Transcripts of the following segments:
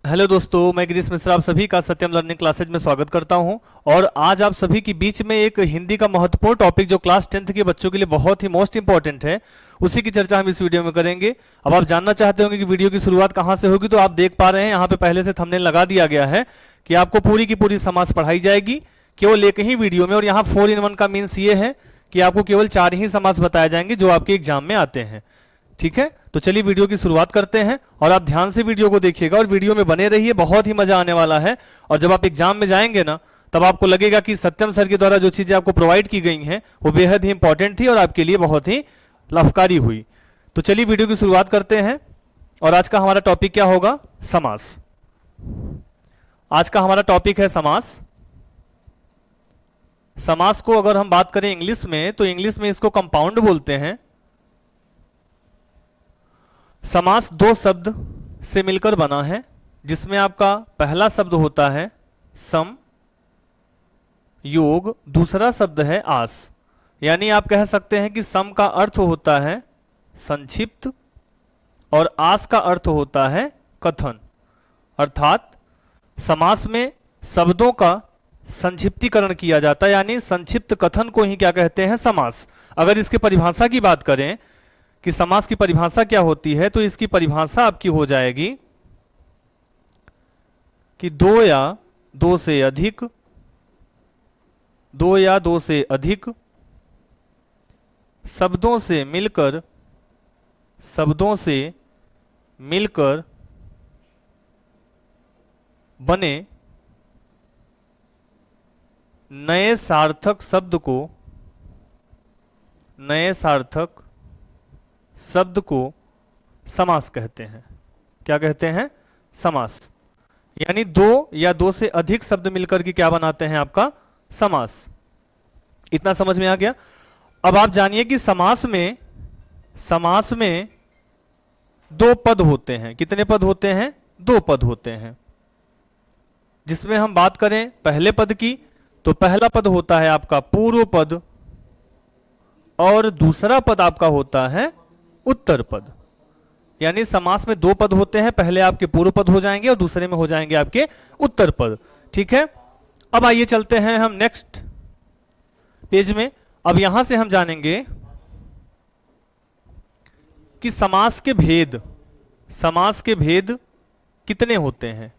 Hello दोस्तों, मैं गिरीश मिश्रा आप सभी का सत्यम लर्निंग क्लासेज में स्वागत करता हूं। और आज आप सभी के बीच में एक हिंदी का महत्वपूर्ण टॉपिक जो क्लास 10th के बच्चों के लिए बहुत ही मोस्ट इंपॉर्टेंट है, उसी की चर्चा हम इस वीडियो में करेंगे। अब आप जानना चाहते होंगे कि वीडियो की शुरुआत कहां से होगी, तो आप देख पा रहे हैं यहाँ पे पहले से थंबनेल लगा दिया गया है कि आपको पूरी की पूरी समास पढ़ाई जाएगी केवल एक ही वीडियो में। और यहाँ 4 in 1 का मीन्स ये है कि आपको केवल 4 ही समास बताए जाएंगे जो आपके एग्जाम में आते हैं। ठीक है, तो चलिए वीडियो की शुरुआत करते हैं और आप ध्यान से वीडियो को देखिएगा और वीडियो में बने रहिए, बहुत ही मजा आने वाला है। और जब आप एग्जाम में जाएंगे ना, तब आपको लगेगा कि सत्यम सर के द्वारा जो चीजें आपको प्रोवाइड की गई हैं वो बेहद ही इंपॉर्टेंट थी और आपके लिए बहुत ही लाभकारी हुई। तो चलिए वीडियो की शुरुआत करते हैं। और आज का हमारा टॉपिक क्या होगा? समास। आज का हमारा टॉपिक है समास। समास को अगर हम बात करें इंग्लिश में, तो इंग्लिश में इसको कंपाउंड बोलते हैं। समास दो शब्द से मिलकर बना है, जिसमें आपका पहला शब्द होता है सम योग, दूसरा शब्द है आस। यानी आप कह सकते हैं कि सम का अर्थ होता है संक्षिप्त और आस का अर्थ होता है कथन। अर्थात समास में शब्दों का संक्षिप्तीकरण किया जाता है, यानी संक्षिप्त कथन को ही क्या कहते हैं? समास। अगर इसके परिभाषा की बात करें कि समास की परिभाषा क्या होती है, तो इसकी परिभाषा आपकी हो जाएगी कि दो या दो से अधिक शब्दों से मिलकर बने नए सार्थक शब्द को समास कहते हैं। क्या कहते हैं? समास। यानी दो या दो से अधिक शब्द मिलकर के क्या बनाते हैं? आपका समास। इतना समझ में आ गया? अब आप जानिए कि समास में दो पद होते हैं। कितने पद होते हैं? दो पद होते हैं। जिसमें हम बात करें पहले पद की, तो पहला पद होता है आपका पूर्व पद और दूसरा पद आपका होता है उत्तर पद। यानी समास में दो पद होते हैं, पहले आपके पूर्व पद हो जाएंगे और दूसरे में हो जाएंगे आपके उत्तर पद। ठीक है, अब आइए चलते हैं हम नेक्स्ट पेज में। अब यहां से हम जानेंगे कि समास के भेद कितने होते हैं।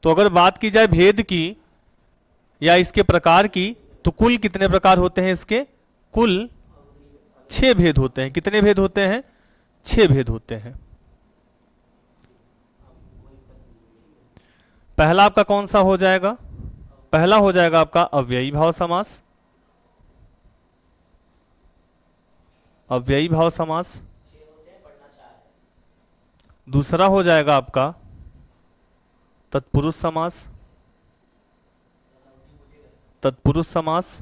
तो अगर बात की जाए भेद की या इसके प्रकार की, तो कुल कितने प्रकार होते हैं? इसके कुल 6 भेद होते हैं। कितने भेद होते हैं? 6 भेद होते हैं। पहला आपका कौन सा हो जाएगा? पहला हो जाएगा आपका अव्ययी भाव समास। अव्ययी भाव समास। दूसरा हो जाएगा आपका तत्पुरुष समास। तत्पुरुष समास।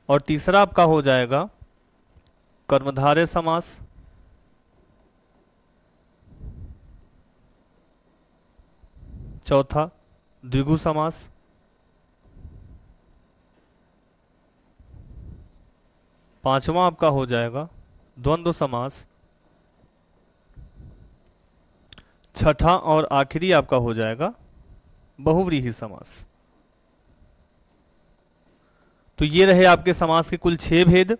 और तीसरा आपका हो जाएगा कर्मधारय समास। चौथा द्विगु समास। पांचवा आपका हो जाएगा द्वंद्व समास। छठा और आखिरी आपका हो जाएगा बहुव्रीहि समास। तो ये रहे आपके समास के कुल 6 भेद।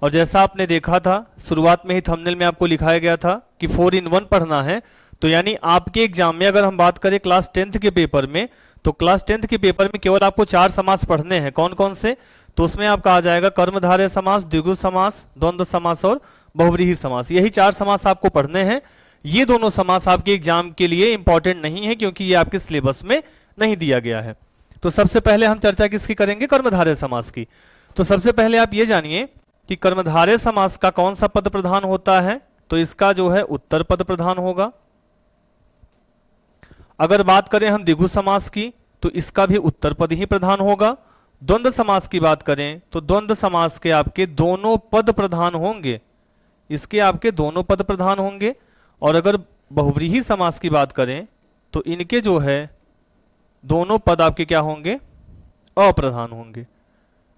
और जैसा आपने देखा था, शुरुआत में ही थंबनेल में आपको लिखाया गया था कि 4 in 1 पढ़ना है। तो यानी आपके एग्जाम में अगर हम बात करें क्लास 10th के पेपर में, तो क्लास 10th के पेपर में केवल आपको 4 समास पढ़ने हैं। कौन कौन से? तो उसमें आपका आ जाएगा कर्मधारय समास, द्विगु समास, द्वंद्व समास और बहुव्रीहि समास। यही 4 समास आपको पढ़ने हैं। ये दोनों समास आपके एग्जाम के लिए इंपॉर्टेंट नहीं है, क्योंकि ये आपके सिलेबस में नहीं दिया गया है। तो सबसे पहले हम चर्चा किसकी करेंगे? कर्मधारय समास की। तो सबसे पहले आप ये जानिए कि कर्मधारय समास का कौन सा पद प्रधान होता है? तो इसका जो है उत्तर पद प्रधान होगा। अगर बात करें हम द्विगु समास की, तो इसका भी उत्तर पद ही प्रधान होगा। द्वंद्व समास की बात करें तो द्वंद्व समास के आपके दोनों पद प्रधान होंगे। इसके आपके दोनों पद प्रधान होंगे। और अगर बहुव्रीहि समास की बात करें तो इनके जो है दोनों पद आपके क्या होंगे? अप्रधान होंगे।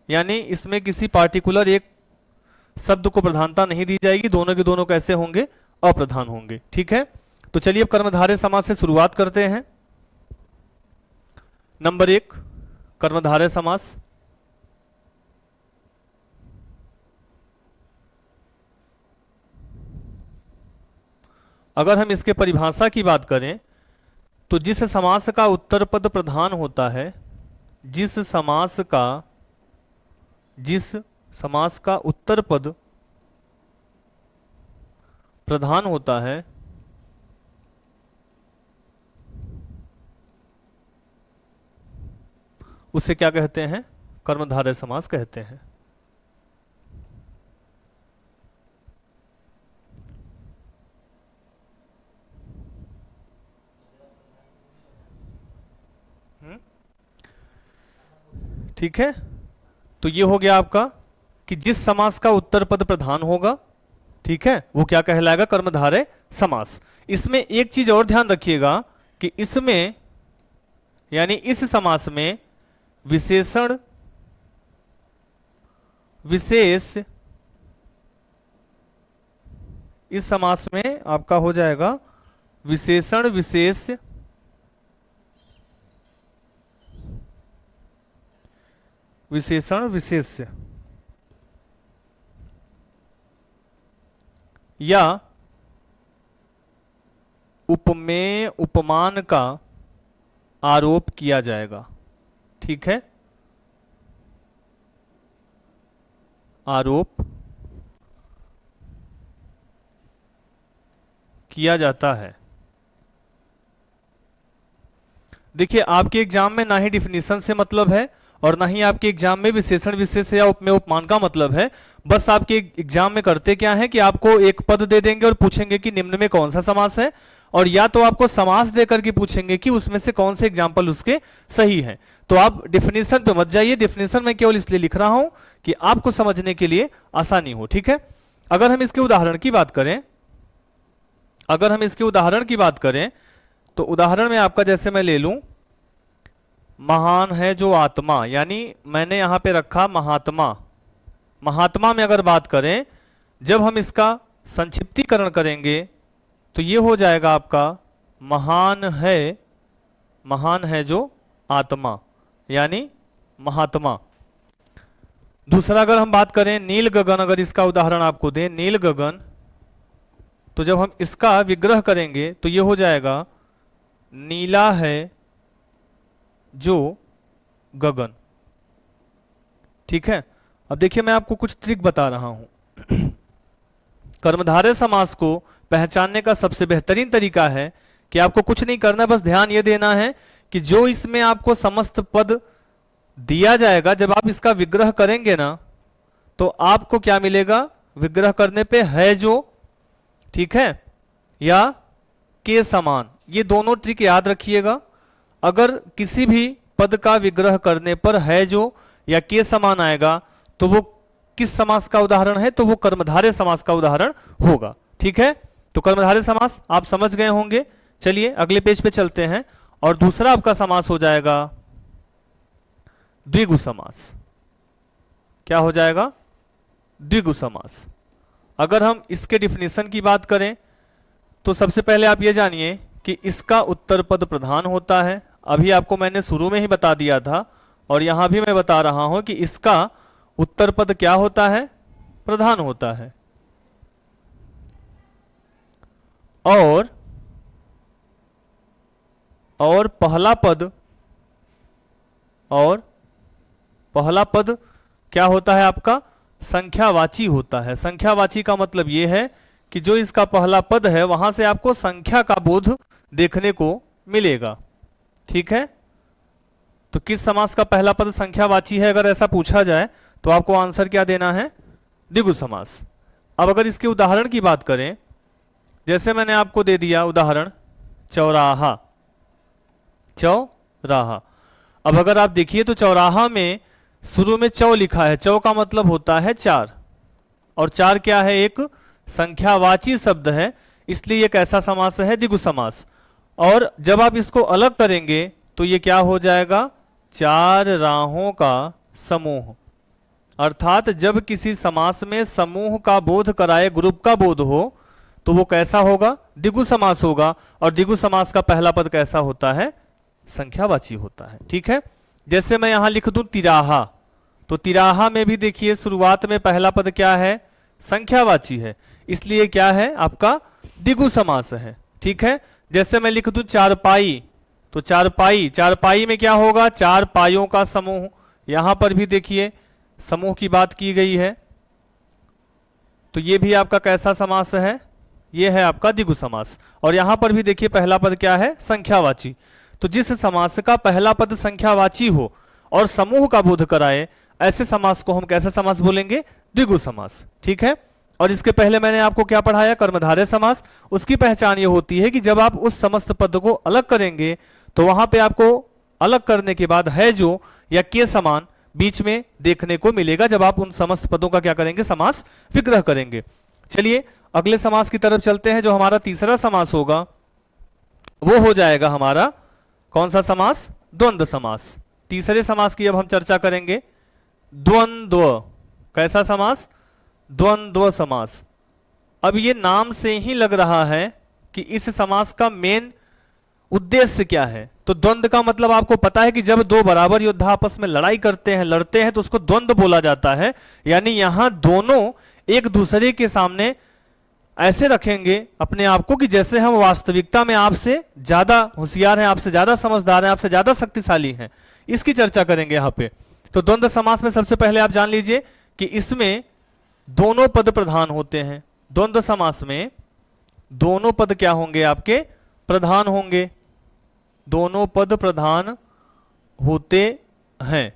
यानी इसमें किसी पार्टिकुलर एक शब्द को प्रधानता नहीं दी जाएगी, दोनों के दोनों कैसे होंगे? अप्रधान होंगे। ठीक है, तो चलिए अब कर्मधारय समास से शुरुआत करते हैं। नंबर 1 कर्मधारय समास। अगर हम इसके परिभाषा की बात करें तो जिस समास का उत्तर पद प्रधान होता है, जिस समास का उत्तर पद प्रधान होता है उसे क्या कहते हैं? कर्मधारय समास कहते हैं। ठीक है, तो ये हो गया आपका कि जिस समास का उत्तर पद प्रधान होगा, ठीक है, वो क्या कहलाएगा? कर्मधारय समास। इसमें एक चीज और ध्यान रखिएगा कि इसमें यानी इस समास में विशेषण विशेष, इस समास में आपका हो जाएगा विशेषण विशेष विशेषण विशेष्य या उपमेय उपमान का आरोप किया जाएगा। ठीक है, आरोप किया जाता है। देखिए आपके एग्जाम में ना ही डिफिनीशन से मतलब है और ना ही आपके एग्जाम में विशेषण विशेष या उपमेय उपमान का मतलब है। बस आपके एग्जाम में करते क्या है कि आपको एक पद दे देंगे और पूछेंगे कि निम्न में कौन सा समास है, और या तो आपको समास देकर के पूछेंगे कि उसमें से कौन से एग्जाम्पल उसके सही हैं। तो आप डिफिनीशन पे मत जाइए, डिफिनीशन में केवल इसलिए लिख रहा हूं कि आपको समझने के लिए आसानी हो। ठीक है, अगर हम इसके उदाहरण की बात करें, अगर हम इसके उदाहरण की बात करें तो उदाहरण में आपका जैसे मैं ले लूं, महान है जो आत्मा, यानी मैंने यहां पे रखा महात्मा। महात्मा में अगर बात करें, जब हम इसका संक्षिप्तीकरण करेंगे तो ये हो जाएगा आपका महान है जो आत्मा, यानी महात्मा। दूसरा अगर हम बात करें नील गगन, अगर इसका उदाहरण आपको दें नील गगन, तो जब हम इसका विग्रह करेंगे तो ये हो जाएगा नीला है जो गगन। ठीक है, अब देखिए मैं आपको कुछ ट्रिक बता रहा हूं। कर्मधारय समास को पहचानने का सबसे बेहतरीन तरीका है कि आपको कुछ नहीं करना, बस ध्यान यह देना है कि जो इसमें आपको समस्त पद दिया जाएगा, जब आप इसका विग्रह करेंगे ना तो आपको क्या मिलेगा? विग्रह करने पे है जो, ठीक है, या के समान, ये दोनों ट्रिक याद रखिएगा। अगर किसी भी पद का विग्रह करने पर है जो या के समान आएगा तो वो किस समास का उदाहरण है? तो वो कर्मधारय समास का उदाहरण होगा। ठीक है, तो कर्मधारय समास आप समझ गए होंगे। चलिए अगले पेज पे चलते हैं और दूसरा आपका समास हो जाएगा द्विगु समास। क्या हो जाएगा? द्विगु समास। अगर हम इसके डिफिनीशन की बात करें तो सबसे पहले आप ये जानिए कि इसका उत्तर पद प्रधान होता है। अभी आपको मैंने शुरू में ही बता दिया था और यहां भी मैं बता रहा हूं कि इसका उत्तर पद क्या होता है? प्रधान होता है। और पहला पद क्या होता है आपका? संख्यावाची होता है। संख्यावाची का मतलब यह है कि जो इसका पहला पद है वहां से आपको संख्या का बोध देखने को मिलेगा। ठीक है, तो किस समास का पहला पद संख्यावाची है अगर ऐसा पूछा जाए तो आपको आंसर क्या देना है? द्विगु समास। अब अगर इसके उदाहरण की बात करें, जैसे मैंने आपको दे दिया उदाहरण चौराहा, चौराहा। अब अगर आप देखिए तो चौराहा में शुरू में चौ लिखा है, चौ का मतलब होता है चार, और चार क्या है? एक संख्यावाची शब्द है, इसलिए एक ऐसा समास है द्विगु समास। और जब आप इसको अलग करेंगे तो ये क्या हो जाएगा? चार राहों का समूह। अर्थात जब किसी समास में समूह का बोध कराए, ग्रुप का बोध हो, तो वो कैसा होगा? द्विगु समास होगा। और द्विगु समास का पहला पद कैसा होता है? संख्यावाची होता है। ठीक है, जैसे मैं यहां लिख दूं तिराहा, तो तिराहा में भी देखिए शुरुआत में पहला पद क्या है? संख्यावाची है, इसलिए क्या है आपका? द्विगु समास है। ठीक है, जैसे मैं लिख दूं चारपाई, तो चारपाई, चारपाई में क्या होगा? चार पाइयों का समूह। यहां पर भी देखिए समूह की बात की गई है, तो ये भी आपका कैसा समास है? ये है आपका द्विगु समास। और यहां पर भी देखिए पहला पद क्या है? संख्यावाची। तो जिस समास का पहला पद संख्यावाची हो और समूह का बोध कराए, ऐसे समास को हम कैसा समास बोलेंगे? द्विगु समास। ठीक है, और इसके पहले मैंने आपको क्या पढ़ाया? कर्मधारय समास। उसकी पहचान ये होती है कि जब आप उस समस्त पद को अलग करेंगे तो वहां पे आपको अलग करने के बाद है जो या के समान बीच में देखने को मिलेगा जब आप उन समस्त पदों का क्या करेंगे? समास विग्रह करेंगे। चलिए अगले समास की तरफ चलते हैं। जो हमारा तीसरा समास होगा वो हो जाएगा हमारा कौन सा समास? द्वंद्व समास। तीसरे समास की अब हम चर्चा करेंगे। द्वंद्व, कैसा समास? द्वंद्व समास। अब ये नाम से ही लग रहा है कि इस समास का मेन उद्देश्य क्या है। तो द्वंद्व का मतलब आपको पता है कि जब दो बराबर योद्धा आपस में लड़ाई करते हैं, लड़ते हैं, तो उसको द्वंद्व बोला जाता है। यानी यहां दोनों एक दूसरे के सामने ऐसे रखेंगे अपने आप को कि जैसे हम वास्तविकता में आपसे ज्यादा होशियार हैं, आपसे ज्यादा समझदार हैं, आपसे ज्यादा शक्तिशाली हैं। इसकी चर्चा करेंगे यहां पे। तो द्वंद्व समास में सबसे पहले आप जान लीजिए कि इसमें दोनों पद प्रधान होते हैं। द्वंद्व समास में दोनों पद क्या होंगे? आपके प्रधान होंगे। दोनों पद प्रधान होते हैं।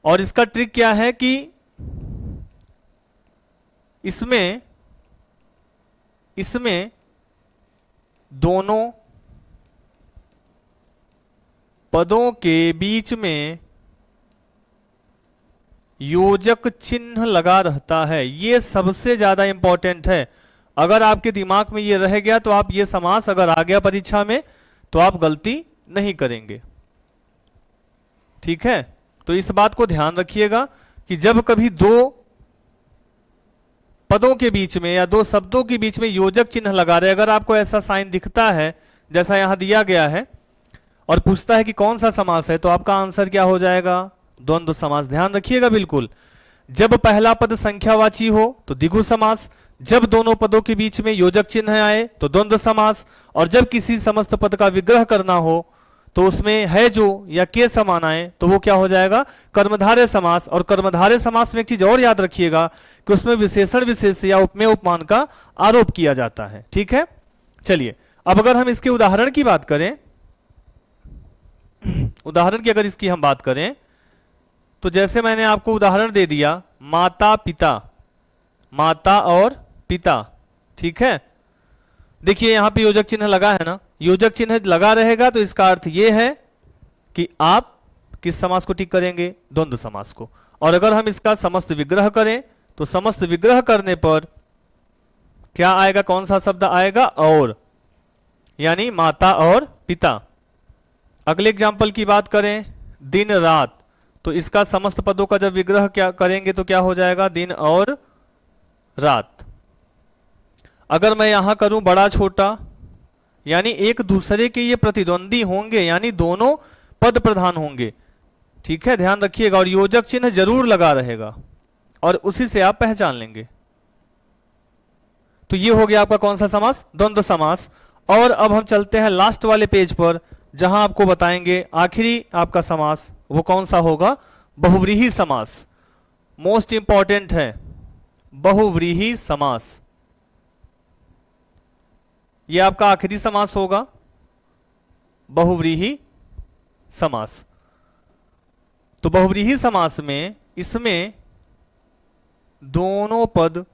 और इसका ट्रिक क्या है कि इसमें दोनों पदों के बीच में योजक चिन्ह लगा रहता है। ये सबसे ज्यादा इंपॉर्टेंट है। अगर आपके दिमाग में ये रह गया तो आप ये समास अगर आ गया परीक्षा में तो आप गलती नहीं करेंगे। ठीक है, तो इस बात को ध्यान रखिएगा कि जब कभी दो पदों के बीच में या दो शब्दों के बीच में योजक चिन्ह लगा रहे, अगर आपको ऐसा साइन दिखता है जैसा यहां दिया गया है और पूछता है कि कौन सा समास है, तो आपका आंसर क्या हो जाएगा? द्वंद्व समास। ध्यान रखिएगा बिल्कुल। जब पहला पद संख्यावाची हो तो द्विगु समास, जब दोनों पदों के बीच में योजक चिन्ह आए तो द्वंद्व समास, और जब किसी समस्त पद का विग्रह करना हो तो उसमें है जो या के समान आए तो वो क्या हो जाएगा? कर्मधारय समास। और कर्मधारय समास में एक चीज और याद रखिएगा कि उसमें विशेषण विशेष या उपमेय उपमान का आरोप किया जाता है। ठीक है, चलिए अब अगर हम इसके उदाहरण की बात करें, उदाहरण की अगर इसकी हम बात करें तो जैसे मैंने आपको उदाहरण दे दिया माता पिता, माता और पिता। ठीक है, देखिए यहां पे योजक चिन्ह लगा है ना, योजक चिन्ह लगा रहेगा तो इसका अर्थ यह है कि आप किस समास को टिक करेंगे? द्वंद्व समास को। और अगर हम इसका समस्त विग्रह करें तो समस्त विग्रह करने पर क्या आएगा? कौन सा शब्द आएगा? और, यानी माता और पिता। अगले एग्जाम्पल की बात करें दिन रात, तो इसका समस्त पदों का जब विग्रह क्या करेंगे तो क्या हो जाएगा? दिन और रात। अगर मैं यहां करूं बड़ा छोटा, यानी एक दूसरे के ये प्रतिद्वंदी होंगे, यानी दोनों पद प्रधान होंगे। ठीक है, ध्यान रखिएगा। और योजक चिन्ह जरूर लगा रहेगा और उसी से आप पहचान लेंगे। तो ये हो गया आपका कौन सा समास? द्वंद्व समास। और अब हम चलते हैं लास्ट वाले पेज पर जहां आपको बताएंगे आखिरी आपका समास वो कौन सा होगा? बहुव्रीहि समास। मोस्ट इंपॉर्टेंट है बहुव्रीहि समास। यह आपका आखिरी समास होगा, बहुव्रीहि समास। तो बहुव्रीहि समास में इसमें दोनों पद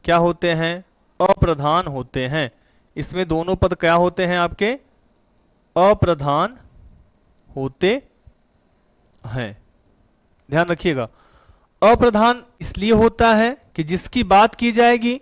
क्या होते हैं? अप्रधान होते हैं। इसमें दोनों पद क्या होते हैं? आपके अप्रधान होते हैं। ध्यान रखिएगा। अप्रधान इसलिए होता है कि जिसकी बात की जाएगी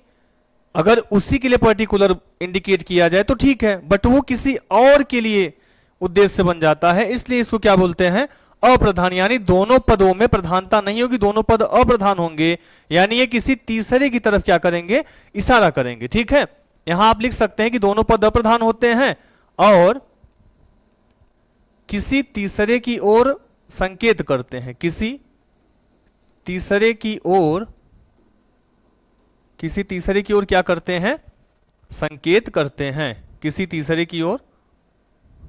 अगर उसी के लिए पर्टिकुलर इंडिकेट किया जाए तो ठीक है, बट वो किसी और के लिए उद्देश्य बन जाता है, इसलिए इसको क्या बोलते हैं? अप्रधान, यानी दोनों पदों में प्रधानता नहीं होगी, दोनों पद अप्रधान होंगे, यानी ये किसी तीसरे की तरफ क्या करेंगे, इशारा करेंगे। ठीक है, यहां आप लिख सकते हैं कि दोनों पद अप्रधान होते हैं और किसी तीसरे की ओर संकेत करते हैं, किसी तीसरे की ओर क्या करते हैं, संकेत करते हैं, किसी तीसरे की ओर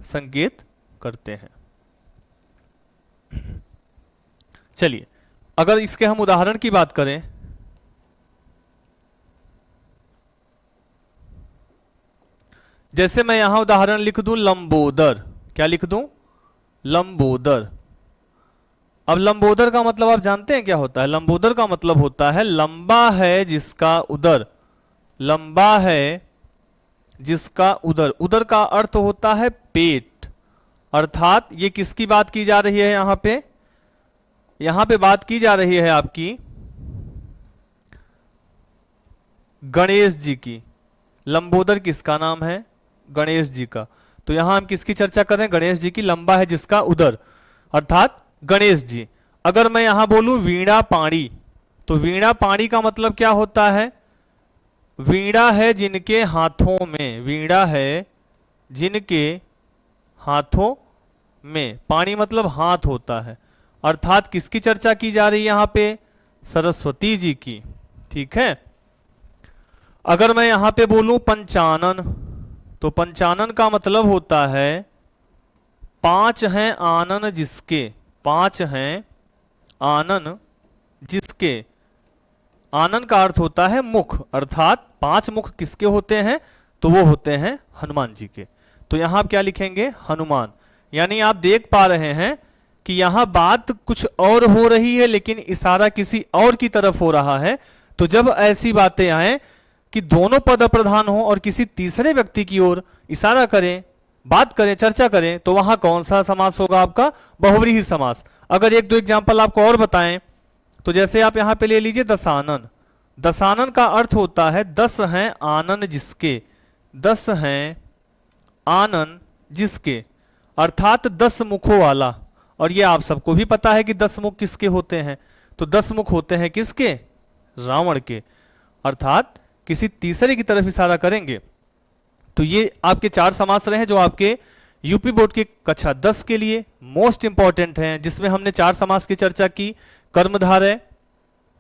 संकेत करते हैं। चलिए, अगर इसके हम उदाहरण की बात करें, जैसे मैं यहां उदाहरण लिख दूं लंबोदर, क्या लिख दूं, लंबोदर। अब लंबोदर का मतलब आप जानते हैं क्या होता है, लंबोदर का मतलब होता है लंबा है जिसका उदर, लंबा है जिसका उदर, उदर का अर्थ होता है पेट, अर्थात ये किसकी बात की जा रही है, यहां पे बात की जा रही है आपकी गणेश जी की। लंबोदर किसका नाम है, गणेश जी का। तो यहां हम किसकी चर्चा कर रहे हैं, गणेश जी की, लंबा है जिसका उदर, अर्थात गणेश जी। अगर मैं यहां बोलूं वीणा पाणी, तो वीणा पाणी का मतलब क्या होता है, वीणा है जिनके हाथों में, वीणा है जिनके हाथों में, पाणी मतलब हाथ होता है, अर्थात किसकी चर्चा की जा रही है यहां पे, सरस्वती जी की। ठीक है, अगर मैं यहां पे बोलूं पंचानन, तो पंचानन का मतलब होता है पांच हैं आनन जिसके, पांच हैं आनन जिसके, आनन का अर्थ होता है मुख, अर्थात पांच मुख किसके होते हैं, तो वो होते हैं हनुमान जी के। तो यहां आप क्या लिखेंगे, हनुमान। यानी आप देख पा रहे हैं कि यहां बात कुछ और हो रही है लेकिन इशारा किसी और की तरफ हो रहा है। तो जब ऐसी बातें आए कि दोनों पद अप्रधान हो और किसी तीसरे व्यक्ति की ओर इशारा करें, बात करें, चर्चा करें, तो वहां कौन सा समास होगा आपका, बहुव्रीहि समास। अगर एक दो एग्जांपल आपको और बताएं, तो जैसे आप यहां पे ले लीजिए दशानन, दशानन का अर्थ होता है 10 हैं आनन जिसके, 10 हैं आनन जिसके, अर्थात 10 मुखों वाला। और ये आप सबको भी पता है कि 10 मुख किसके होते हैं, तो 10 मुख होते हैं किसके, रावण के, अर्थात किसी तीसरे की तरफ इशारा करेंगे। तो ये आपके 4 समास रहे हैं जो आपके यूपी बोर्ड की कक्षा 10 के लिए मोस्ट इंपॉर्टेंट हैं, जिसमें हमने 4 समास की चर्चा की, कर्मधारय,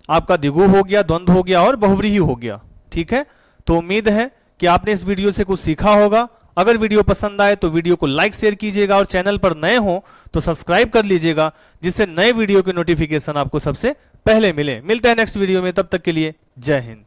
आपका द्विगु हो गया, द्वंद्व हो गया और बहुव्रीहि हो गया। ठीक है, तो उम्मीद है कि आपने इस वीडियो से कुछ सीखा होगा। अगर वीडियो पसंद आए तो वीडियो को लाइक शेयर कीजिएगा और चैनल पर नए हो तो सब्सक्राइब कर लीजिएगा, जिससे नए वीडियो की नोटिफिकेशन आपको सबसे पहले मिले। मिलते हैं नेक्स्ट वीडियो में, तब तक के लिए जय हिंद।